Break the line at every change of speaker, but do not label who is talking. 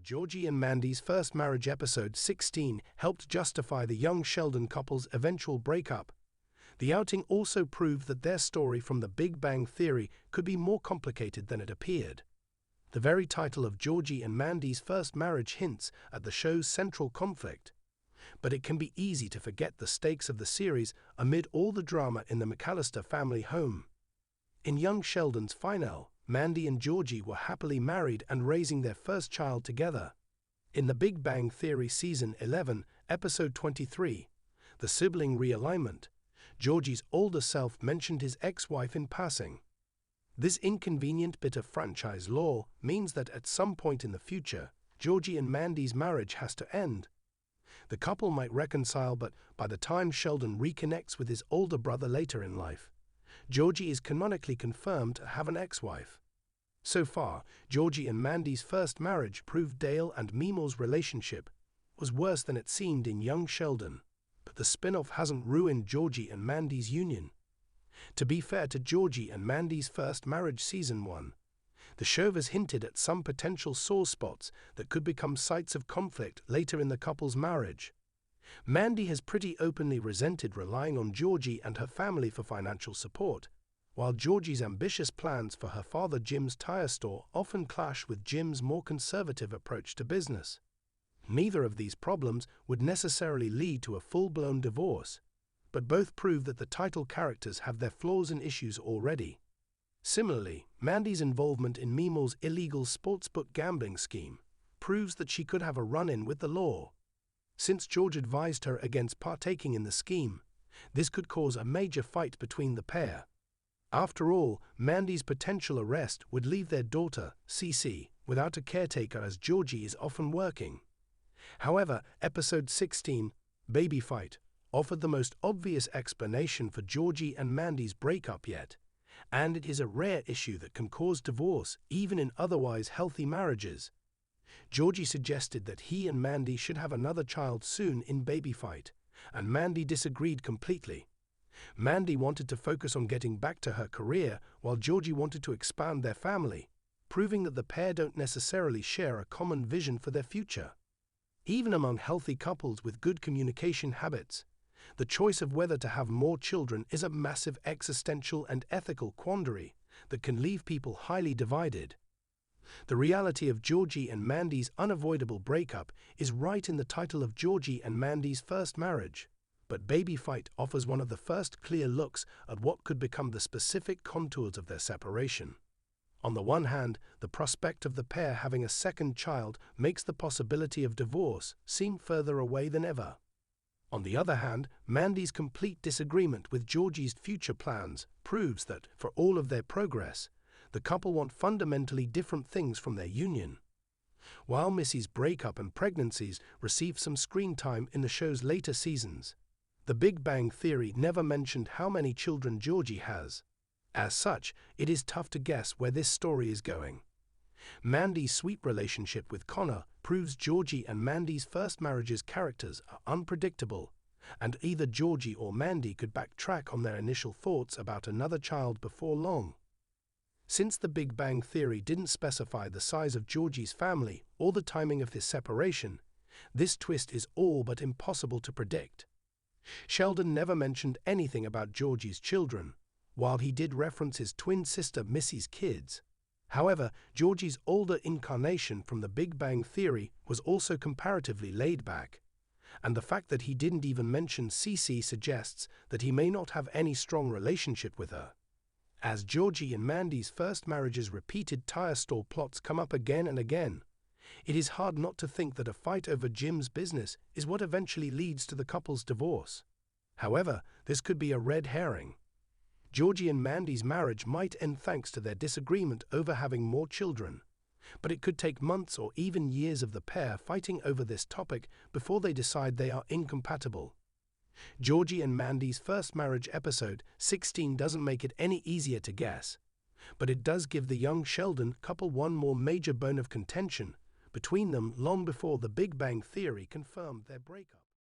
Georgie and Mandy's first marriage episode 16 helped justify the young Sheldon couple's eventual breakup, the outing also proved that their story from The Big Bang Theory could be more complicated than it appeared. The very title of Georgie and Mandy's first marriage hints at the show's central conflict, but it can be easy to forget the stakes of the series amid all the drama in the McAllister family home. In young Sheldon's finale, Mandy and Georgie were happily married and raising their first child together. In The Big Bang Theory Season 11, Episode 23, The Sibling Realignment, Georgie's older self mentioned his ex-wife in passing. This inconvenient bit of franchise lore means that at some point in the future, Georgie and Mandy's marriage has to end. The couple might reconcile, but by the time Sheldon reconnects with his older brother later in life, Georgie is canonically confirmed to have an ex-wife. So far, Georgie and Mandy's first marriage proved Dale and Meemaw's relationship was worse than it seemed in young Sheldon, but the spin-off hasn't ruined Georgie and Mandy's union. To be fair to Georgie and Mandy's first marriage Season 1, the show has hinted at some potential sore spots that could become sites of conflict later in the couple's marriage. Mandy has pretty openly resented relying on Georgie and her family for financial support, while Georgie's ambitious plans for her father Jim's tire store often clash with Jim's more conservative approach to business. Neither of these problems would necessarily lead to a full-blown divorce, but both prove that the title characters have their flaws and issues already. Similarly, Mandy's involvement in Meemaw's illegal sportsbook gambling scheme proves that she could have a run-in with the law. Since George advised her against partaking in the scheme, this could cause a major fight between the pair. After all, Mandy's potential arrest would leave their daughter, Cece, without a caretaker as Georgie is often working. However, Episode 16, Baby Fight, offered the most obvious explanation for Georgie and Mandy's breakup yet, and it is a rare issue that can cause divorce even in otherwise healthy marriages. Georgie suggested that he and Mandy should have another child soon in Baby Fight, and Mandy disagreed completely. Mandy wanted to focus on getting back to her career, while Georgie wanted to expand their family, proving that the pair don't necessarily share a common vision for their future. Even among healthy couples with good communication habits, the choice of whether to have more children is a massive existential and ethical quandary that can leave people highly divided. The reality of Georgie and Mandy's unavoidable breakup is right in the title of Georgie and Mandy's first marriage, but Baby Fight offers one of the first clear looks at what could become the specific contours of their separation. On the one hand, the prospect of the pair having a second child makes the possibility of divorce seem further away than ever. On the other hand, Mandy's complete disagreement with Georgie's future plans proves that, for all of their progress, the couple want fundamentally different things from their union. While Missy's breakup and pregnancies receive some screen time in the show's later seasons, The Big Bang Theory never mentioned how many children Georgie has. As such, it is tough to guess where this story is going. Mandy's sweet relationship with Connor proves Georgie and Mandy's first marriage's characters are unpredictable, and either Georgie or Mandy could backtrack on their initial thoughts about another child before long. Since The Big Bang Theory didn't specify the size of Georgie's family or the timing of his separation, this twist is all but impossible to predict. Sheldon never mentioned anything about Georgie's children, while he did reference his twin sister Missy's kids. However, Georgie's older incarnation from The Big Bang Theory was also comparatively laid back, and the fact that he didn't even mention Cece suggests that he may not have any strong relationship with her. As Georgie and Mandy's first marriage's repeated tire store plots come up again and again, it is hard not to think that a fight over Jim's business is what eventually leads to the couple's divorce. However, this could be a red herring. Georgie and Mandy's marriage might end thanks to their disagreement over having more children, but it could take months or even years of the pair fighting over this topic before they decide they are incompatible. Georgie and Mandy's first marriage episode 16 doesn't make it any easier to guess, but it does give the young Sheldon couple one more major bone of contention between them long before The Big Bang Theory confirmed their breakup.